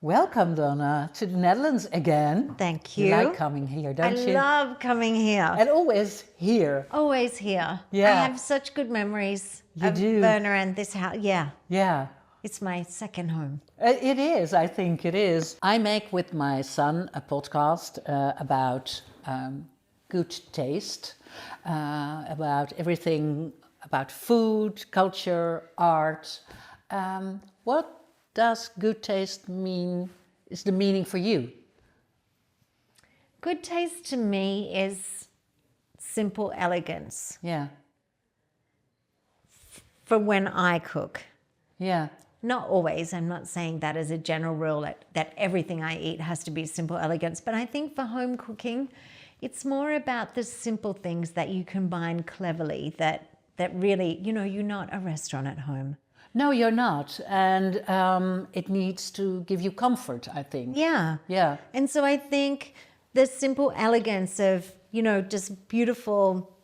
Welcome, Donna, to the Netherlands again. Thank you. You like coming here, don't you? I love coming here. And always here. Always here. Yeah. I have such good memories You of do. Werner and this house. Yeah. Yeah. It's my second home. It is, I think it is. I make with my son a podcast about good taste, about everything about food, culture, art. What does good taste mean, is the meaning for you? Good taste to me is simple elegance Yeah, for when I cook. yeah, Not always, I'm not saying that as a general rule that everything I eat has to be simple elegance, but I think for home cooking, it's more about the simple things that you combine cleverly that really, you're not a restaurant at home. No, you're not. And it needs to give you comfort, I think. Yeah. Yeah. And so I think the simple elegance of, just beautiful,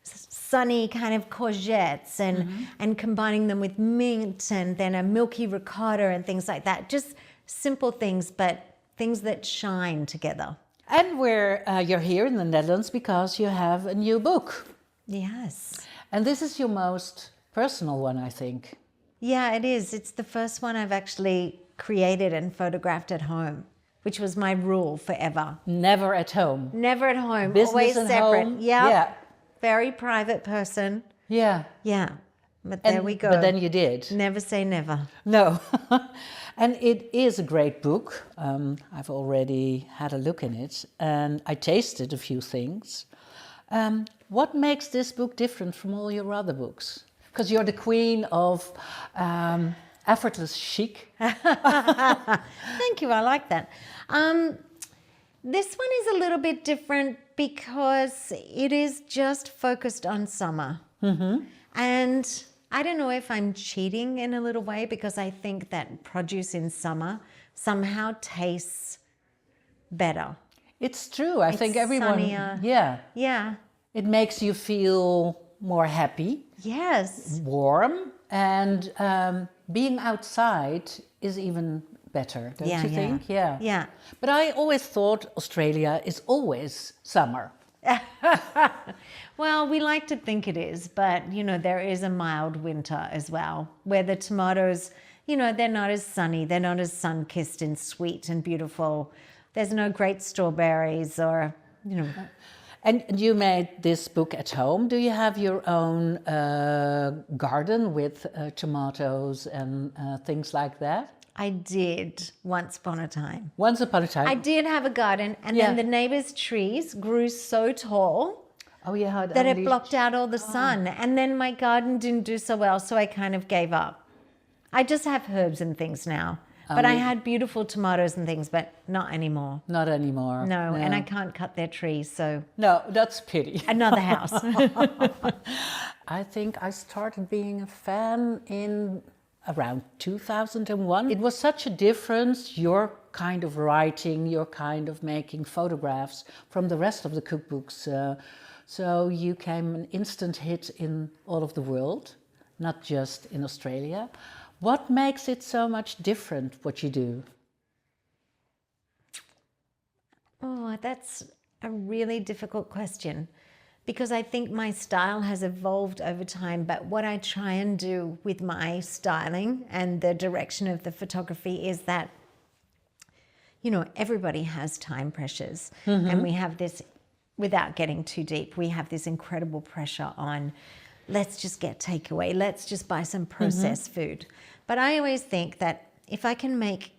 sunny kind of courgettes and combining them with mint and then a milky ricotta and things like that. Just simple things, but things that shine together. And you're here in the Netherlands because you have a new book. Yes. And this is your most personal one, I think. Yeah, it is. It's the first one I've actually created and photographed at home, which was my rule forever. Never at home. Never at home, Business always at separate. home. Yep. Yeah. Very private person. Yeah. Yeah. But there we go. But then you did. Never say never. No. And it is a great book. I've already had a look in it and I tasted a few things. What makes this book different from all your other books? Because you're the queen of effortless chic. Thank you. I like that. This one is a little bit different because it is just focused on summer. Mm-hmm. And I don't know if I'm cheating in a little way because I think that produce in summer somehow tastes better. It's true. I think everyone. Sunnier. Yeah. Yeah. It makes you feel more happy, Yes. warm, and being outside is even better, don't you think? Yeah. Yeah. But I always thought Australia is always summer. Well, we like to think it is, but, there is a mild winter as well, where the tomatoes, they're not as sunny, they're not as sun-kissed and sweet and beautiful. There's no great strawberries or, And you made this book at home. Do you have your own garden with tomatoes and things like that? I did once upon a time. Once upon a time. I did have a garden, and Yeah. then the neighbor's trees grew so tall Oh, you had that only... it blocked out all the sun. And then my garden didn't do so well, so I kind of gave up. I just have herbs and things now. But I had beautiful tomatoes and things, but not anymore. Not anymore. No, and I can't cut their trees, so No, that's a pity. another house. I think I started being a fan in around 2001. It was such a difference, your kind of writing, your kind of making photographs from the rest of the cookbooks. So you came an instant hit in all of the world, not just in Australia. What makes it so much different, what you do? Oh, that's a really difficult question because I think my style has evolved over time, but what I try and do with my styling and the direction of the photography is that, everybody has time pressures and we have this, without getting too deep, we have this incredible pressure on let's just get takeaway, let's just buy some processed food. But I always think that if I can make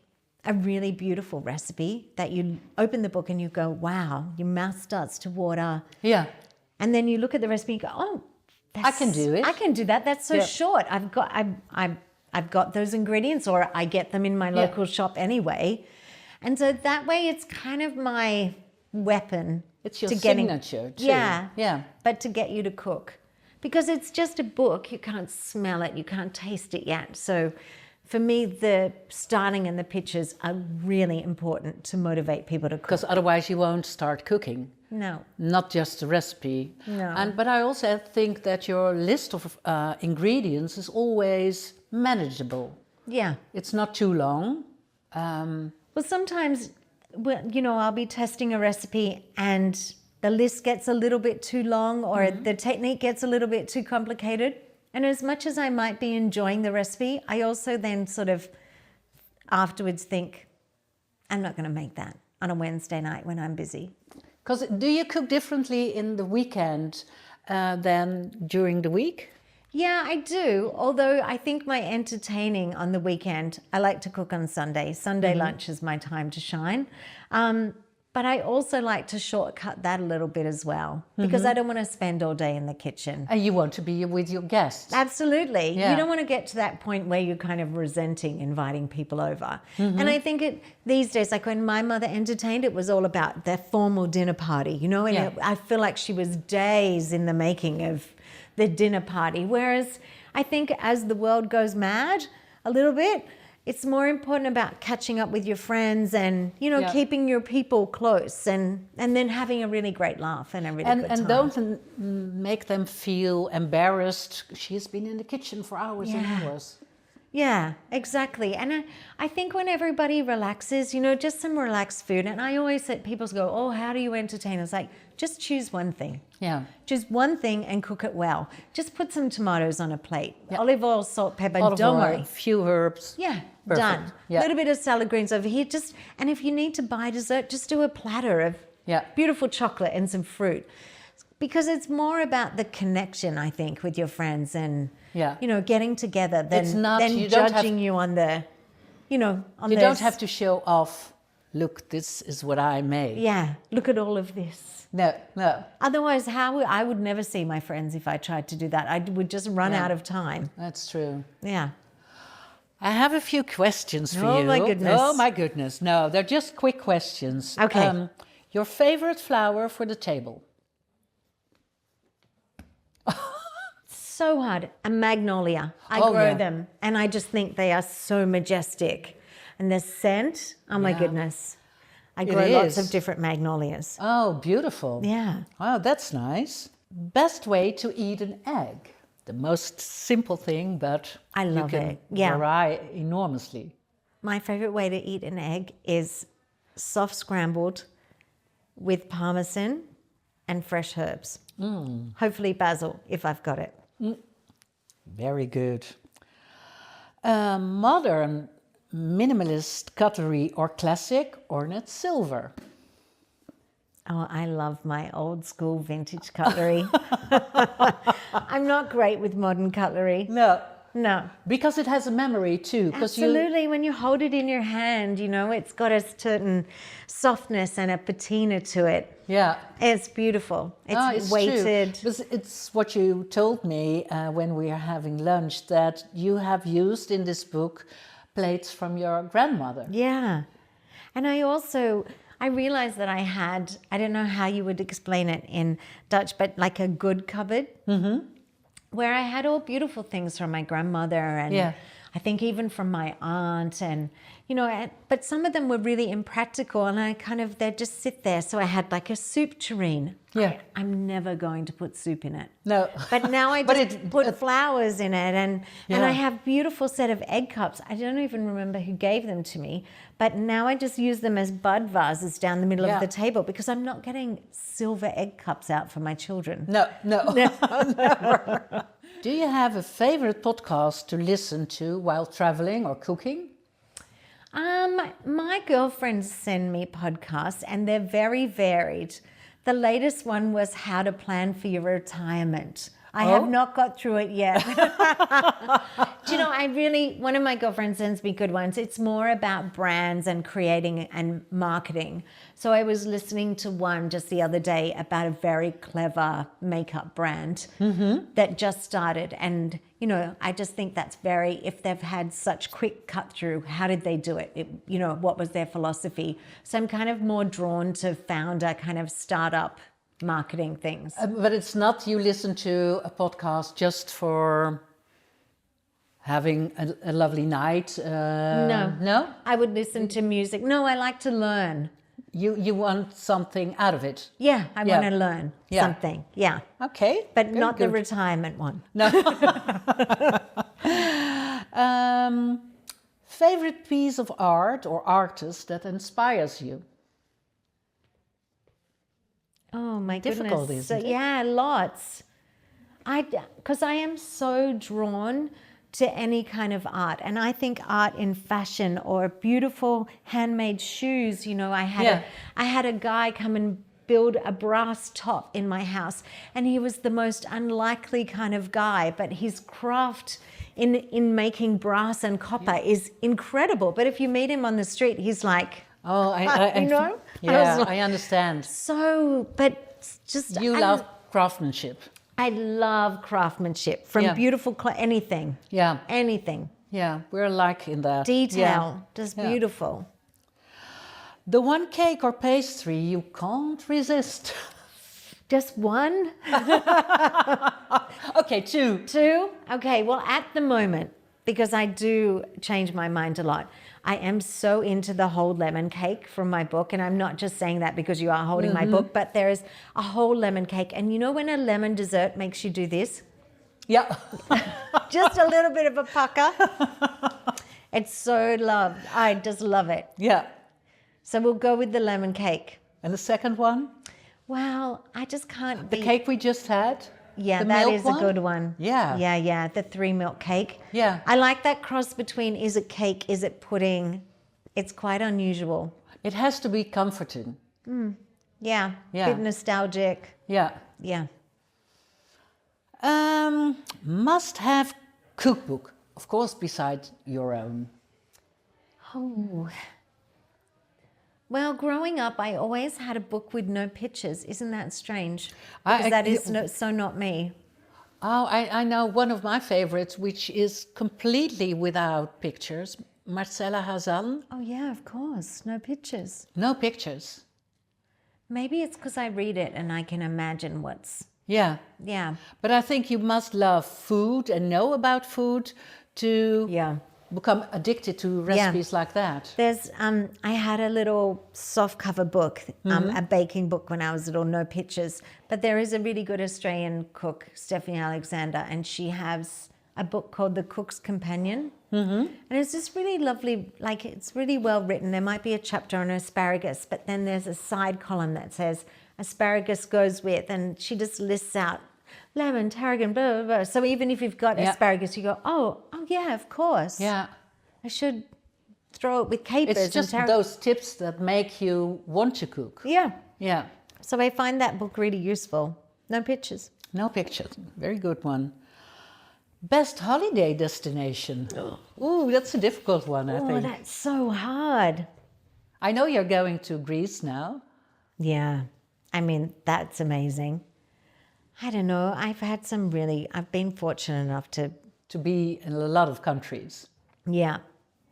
a really beautiful recipe that you open the book and you go, wow, your mouth starts to water. Yeah. And then you look at the recipe and go, oh, I can do it. I can do that. That's so Yeah. short. I've got those ingredients, or I get them in my local shop anyway. And so that way it's kind of my weapon. It's your to getting, signature too. Yeah. Yeah. But to get you to cook. Because it's just a book, you can't smell it, you can't taste it yet. So for me, the styling and the pictures are really important to motivate people to cook. Because otherwise you won't start cooking. No. Not just the recipe. No. But I also think that your list of ingredients is always manageable. Yeah. It's not too long. Well, sometimes, I'll be testing a recipe and the list gets a little bit too long or the technique gets a little bit too complicated. And as much as I might be enjoying the recipe, I also then sort of afterwards think, I'm not going to make that on a Wednesday night when I'm busy. Because do you cook differently in the weekend than during the week? Yeah, I do. Although I think my entertaining on the weekend, I like to cook on Sunday. Sunday lunch is my time to shine. But I also like to shortcut that a little bit as well because I don't want to spend all day in the kitchen. And you want to be with your guests. Absolutely. Yeah. You don't want to get to that point where you're kind of resenting inviting people over. And I think these days, like when my mother entertained, it was all about their formal dinner party, and I feel like she was days in the making of the dinner party. Whereas I think as the world goes mad a little bit, it's more important about catching up with your friends and, keeping your people close and then having a really great laugh and a really good time. And don't make them feel embarrassed. She's been in the kitchen for hours and hours. Yeah, exactly. And I think when everybody relaxes, just some relaxed food. And I always say, people go, oh, how do you entertain? It's like, just choose one thing. Yeah. Choose one thing and cook it well. Just put some tomatoes on a plate. Yeah. Olive oil, salt, pepper, don't worry. A few herbs. Yeah, perfect. Done. Yeah. A little bit of salad greens over here. And if you need to buy dessert, just do a platter of beautiful chocolate and some fruit. Because it's more about the connection, I think, with your friends and, getting together than judging you on the, on You don't have to show off, look, this is what I made. Yeah, look at all of this. No. Otherwise, I would never see my friends if I tried to do that. I would just run out of time. That's true. Yeah. I have a few questions for you. Oh, my goodness. Oh, my goodness. No, they're just quick questions. Okay. Your favorite flower for the table? So hard. A magnolia. I grow them and I just think they are so majestic. And the scent, oh my goodness. I grow lots of different magnolias. Oh, beautiful. Yeah. Oh, that's nice. Best way to eat an egg? The most simple thing, but I love you can vary enormously. My favorite way to eat an egg is soft scrambled with parmesan and fresh herbs. Hopefully basil, if I've got it. Very good. Modern minimalist cutlery or classic ornate silver? Oh, I love my old school vintage cutlery. I'm not great with modern cutlery. No. Because it has a memory too. Absolutely. When you hold it in your hand, it's got a certain softness and a patina to it. Yeah. It's beautiful. It's weighted. True. It's what you told me when we are having lunch, that you have used in this book plates from your grandmother. Yeah. And I realized that I don't know how you would explain it in Dutch, but like a good cupboard. Where I had all beautiful things from my grandmother and I think even from my aunt and, but some of them were really impractical and they'd just sit there. So I had like a soup tureen. Yeah. I'm never going to put soup in it. No. But now I just put flowers in it and I have beautiful set of egg cups. I don't even remember who gave them to me, but now I just use them as bud vases down the middle of the table because I'm not getting silver egg cups out for my children. No. Never. Do you have a favorite podcast to listen to while traveling or cooking? My girlfriends send me podcasts and they're very varied. The latest one was How to Plan for Your Retirement. I have not got through it yet. Do you know, one of my girlfriends sends me good ones. It's more about brands and creating and marketing. So I was listening to one just the other day about a very clever makeup brand that just started. And, I just think that's if they've had such quick cut through, how did they do it? What was their philosophy? So I'm kind of more drawn to founder kind of startup marketing things. But it's not you listen to a podcast just for having a lovely night? No? I would listen to music. No, I like to learn. You want something out of it? Yeah, I want to learn something. Yeah. Okay. But not the retirement one. No. Favorite piece of art or artist that inspires you? Oh my Difficult, goodness. isn't it? Yeah, lots. Because I am so drawn to any kind of art, and I think art in fashion or beautiful handmade shoes. You know, I had a guy come and build a brass top in my house, and he was the most unlikely kind of guy, but his craft in making brass and copper is incredible. But if you meet him on the street, he's like, Oh, you know? Yeah, I understand. So, but just... You love craftsmanship. I love craftsmanship, from beautiful anything. Yeah. Anything. Yeah, we're alike in that. Detail, just beautiful. The one cake or pastry you can't resist. Just one? Okay, two. Two? Okay, well, at the moment, because I do change my mind a lot, I am so into the whole lemon cake from my book, and I'm not just saying that because you are holding my book, but there is a whole lemon cake. And you know when a lemon dessert makes you do this? Yeah. Just a little bit of a pucker. It's so loved. I just love it. Yeah. So we'll go with the lemon cake. And the second one? Well, I just can't The cake we just had? Yeah, the that milk is one? a good one. Yeah. Yeah, the 3 milk cake. Yeah. I like that cross between is it cake, is it pudding? It's quite unusual. It has to be comforting. Yeah, Yeah. bit nostalgic. Yeah. Yeah. Must have cookbook, of course, besides your own. Oh. Well, growing up, I always had a book with no pictures. Isn't that strange? Because that is so not me. Oh, I know one of my favorites, which is completely without pictures. Marcella Hazan. Oh, yeah, of course. No pictures. No pictures. Maybe it's because I read it and I can imagine what's... Yeah. Yeah. But I think you must love food and know about food to become addicted to recipes like that. There's, I had a little soft cover book, a baking book when I was little, no pictures. But there is a really good Australian cook, Stephanie Alexander, and she has a book called The Cook's Companion. And it's just really lovely, like it's really well written. There might be a chapter on asparagus, but then there's a side column that says asparagus goes with, and she just lists out lemon, tarragon, blah, blah, blah. So even if you've got asparagus, you go, oh yeah, of course. Yeah. I should throw it with capers. It's just those tips that make you want to cook. Yeah. Yeah. So I find that book really useful. No pictures. No pictures. Very good one. Best holiday destination. Ooh, that's a difficult one, I think. Oh, that's so hard. I know you're going to Greece now. Yeah. I mean, that's amazing. I don't know. I've been fortunate enough to be in a lot of countries. Yeah.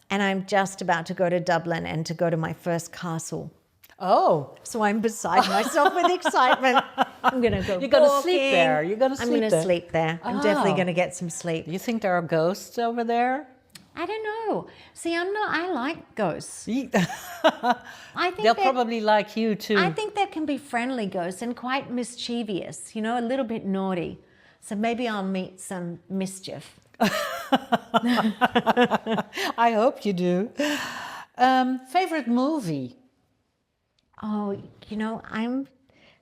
And I'm just about to go to Dublin and to go to my first castle. Oh. So I'm beside myself with excitement. I'm going to go You're going to sleep there. You're going to sleep there. I'm going to sleep there. I'm definitely going to get some sleep. Do you think there are ghosts over there? I don't know. See, I like ghosts. I think They'll probably like you too. I think there can be friendly ghosts and quite mischievous, you know, a little bit naughty. So maybe I'll meet some mischief. I hope you do. Favorite movie? Oh, you know,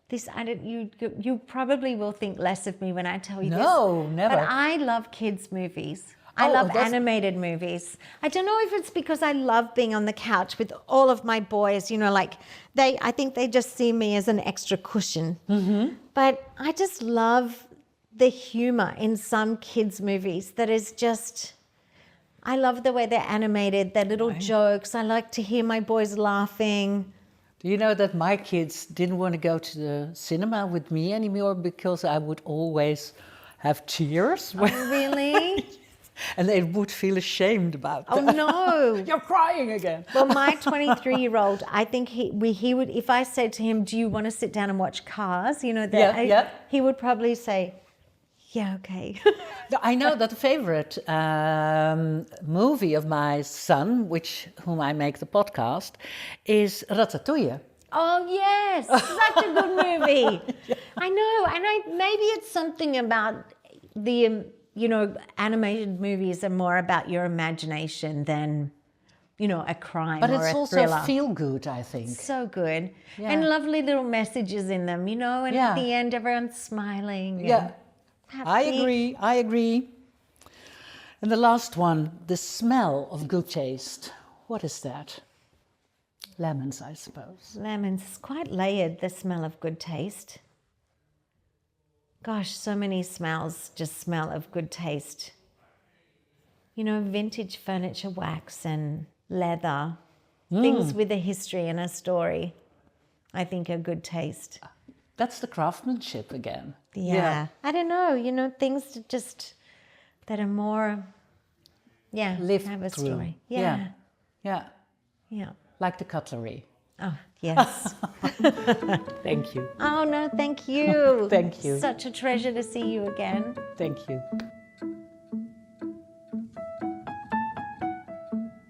you probably will think less of me when I tell you this. No, never. But I love kids' movies. I love animated movies. I don't know if it's because I love being on the couch with all of my boys, you know, like I think they just see me as an extra cushion. But I just love the humor in some kids' movies that is just, I love the way they're animated, their little jokes. I like to hear my boys laughing. Do you know that my kids didn't want to go to the cinema with me anymore because I would always have tears? Oh, really? And they would feel ashamed about that. Oh, no. You're crying again. Well, my 23-year-old, I think he would, if I said to him, do you want to sit down and watch Cars? You know, he would probably say, yeah, okay. I know that the favorite movie of my son, whom I make the podcast, is Ratatouille. Oh, yes. Such a good movie. I know. And maybe it's something about the... you know, animated movies are more about your imagination than a crime But or it's a also thriller. feel good, I think. So good. Yeah. And lovely little messages in them, and Yeah. at the end everyone's smiling. And Yeah, happy. I agree. And the last one, the smell of good taste. What is that? Lemons, I suppose. Lemons. It's quite layered, the smell of good taste. Gosh, so many smells just smell of good taste. Vintage furniture wax and leather. Things with a history and a story, I think are good taste. That's the craftsmanship again. Yeah. I don't know, things that are more, Lived have a through. story. Yeah. Yeah. Like the cutlery. Oh, yes. Thank you. Oh, no, thank you. Thank you. Such a treasure to see you again. Thank you.